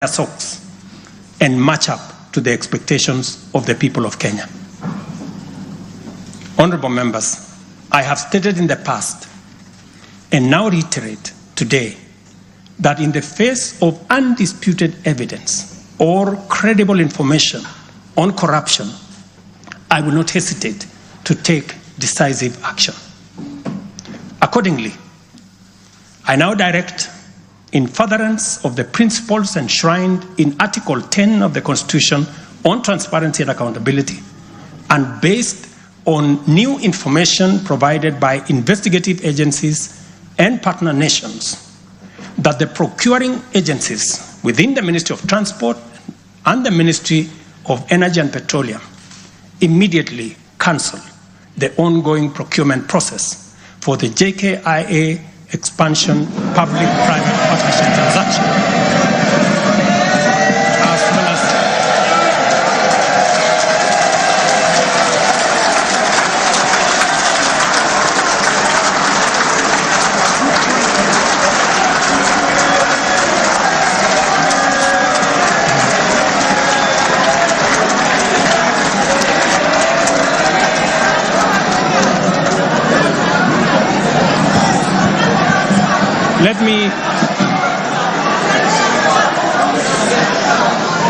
socks and match up to the expectations of the people of Kenya. Honorable members, I have stated in the past and now reiterate today that in the face of undisputed evidence or credible information on corruption, I will not hesitate to take decisive action. Accordingly, I now direct, in furtherance of the principles enshrined in Article 10 of the Constitution on transparency and accountability, and based on new information provided by investigative agencies and partner nations, that the procuring agencies within the Ministry of Transport and the Ministry of Energy and Petroleum immediately cancel the ongoing procurement process for the JKIA expansion public-private partnership transaction, as well as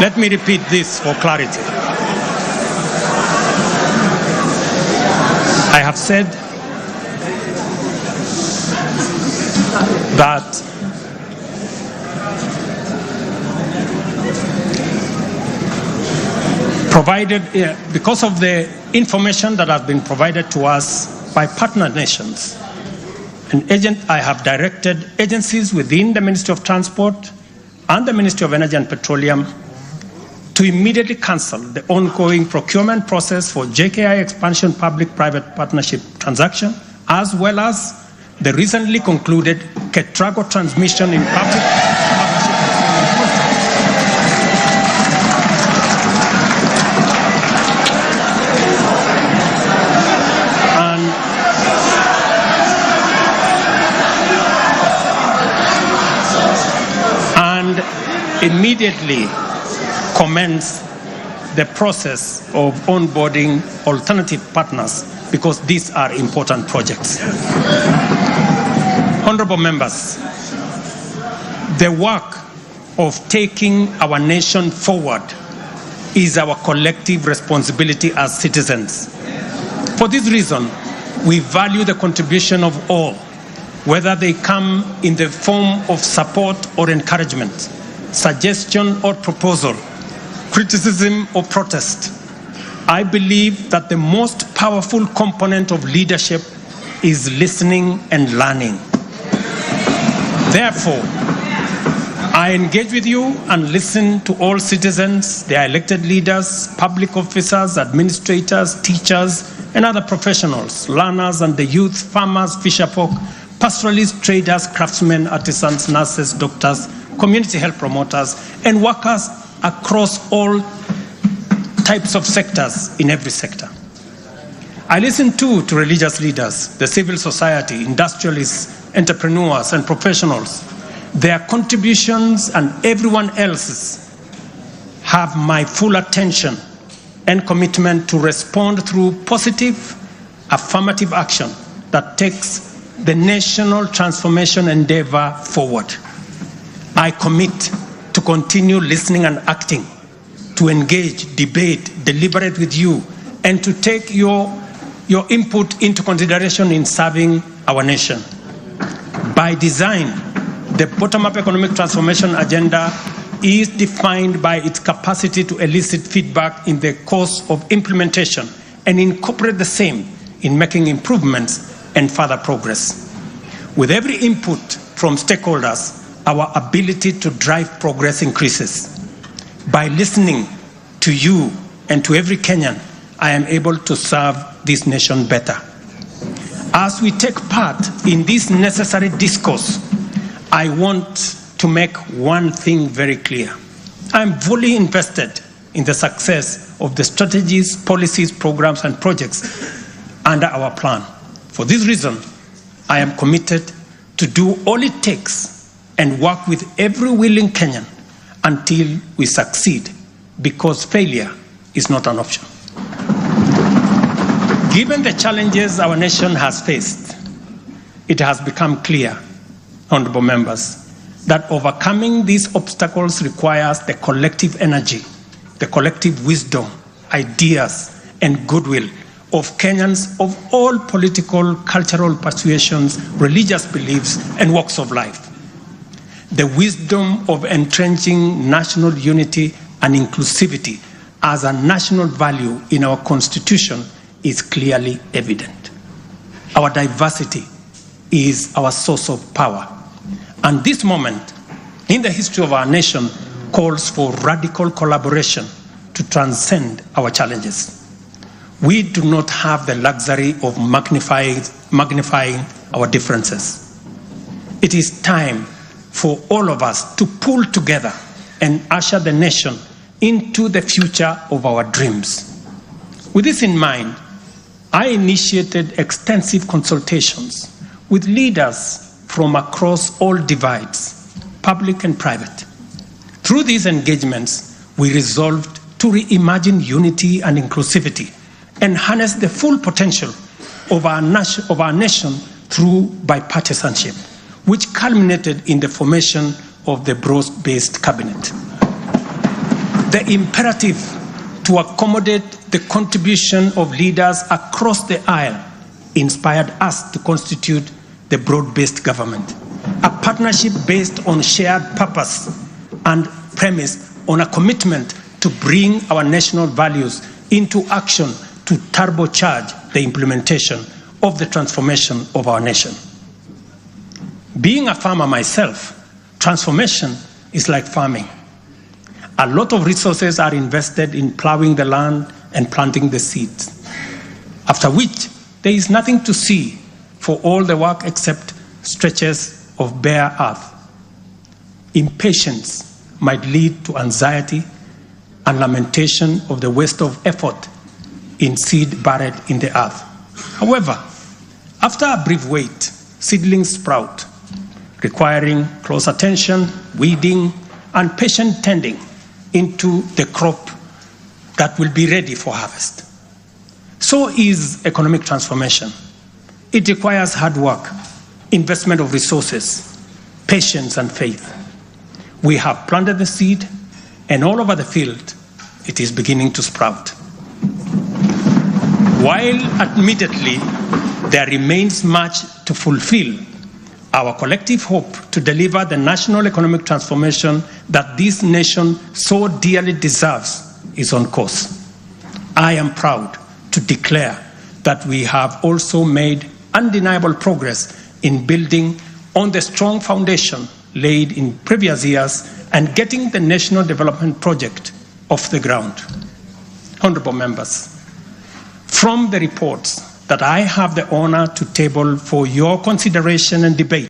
Let me repeat this for clarity. I have said that because of the information that has been provided to us by partner nations, I have directed agencies within the Ministry of Transport and the Ministry of Energy and Petroleum to immediately cancel the ongoing procurement process for JKI expansion public-private partnership transaction, as well as the recently concluded Ketrago transmission in public partnership and immediately commence the process of onboarding alternative partners, because these are important projects. Honorable members, the work of taking our nation forward is our collective responsibility as citizens. For this reason, we value the contribution of all, whether they come in the form of support or encouragement, suggestion or proposal, criticism or protest. I believe that the most powerful component of leadership is listening and learning. Therefore, I engage with you and listen to all citizens, their elected leaders, public officers, administrators, teachers, and other professionals, learners and the youth, farmers, fisherfolk, pastoralists, traders, craftsmen, artisans, nurses, doctors, community health promoters, and workers across all types of sectors in every sector. I listen too to religious leaders, the civil society, industrialists, entrepreneurs, and professionals. Their contributions and everyone else's have my full attention and commitment to respond through positive, affirmative action that takes the national transformation endeavor forward. I commit to continue listening and acting, to engage, debate, deliberate with you, and to take your input into consideration in serving our nation. By design, the bottom-up economic transformation agenda is defined by its capacity to elicit feedback in the course of implementation and incorporate the same in making improvements and further progress. With every input from stakeholders, our ability to drive progress increases. By listening to you and to every Kenyan, I am able to serve this nation better. As we take part in this necessary discourse, I want to make one thing very clear. I am fully invested in the success of the strategies, policies, programs, and projects under our plan. For this reason, I am committed to do all it takes and work with every willing Kenyan until we succeed, because failure is not an option. Given the challenges our nation has faced, it has become clear, honorable members, that overcoming these obstacles requires the collective energy, the collective wisdom, ideas, and goodwill of Kenyans of all political, cultural persuasions, religious beliefs, and walks of life. The wisdom of entrenching national unity and inclusivity as a national value in our Constitution is clearly evident. Our diversity is our source of power. And this moment in the history of our nation calls for radical collaboration to transcend our challenges. We do not have the luxury of magnifying our differences. It is time for all of us to pull together and usher the nation into the future of our dreams. With this in mind, I initiated extensive consultations with leaders from across all divides, public and private. Through these engagements, we resolved to reimagine unity and inclusivity and harness the full potential of our nation through bipartisanship, which culminated in the formation of the broad-based cabinet. The imperative to accommodate the contribution of leaders across the aisle inspired us to constitute the broad-based government, a partnership based on shared purpose and premise on a commitment to bring our national values into action to turbocharge the implementation of the transformation of our nation. Being a farmer myself, transformation is like farming. A lot of resources are invested in plowing the land and planting the seeds, after which there is nothing to see for all the work except stretches of bare earth. Impatience might lead to anxiety and lamentation of the waste of effort in seed buried in the earth. However, after a brief wait, seedlings sprout, requiring close attention, weeding, and patient tending into the crop that will be ready for harvest. So is economic transformation. It requires hard work, investment of resources, patience, and faith. We have planted the seed, and all over the field, it is beginning to sprout. While admittedly there remains much to fulfill, our collective hope to deliver the national economic transformation that this nation so dearly deserves is on course. I am proud to declare that we have also made undeniable progress in building on the strong foundation laid in previous years and getting the national development project off the ground. Honorable members, from the reports that I have the honor to table for your consideration and debate,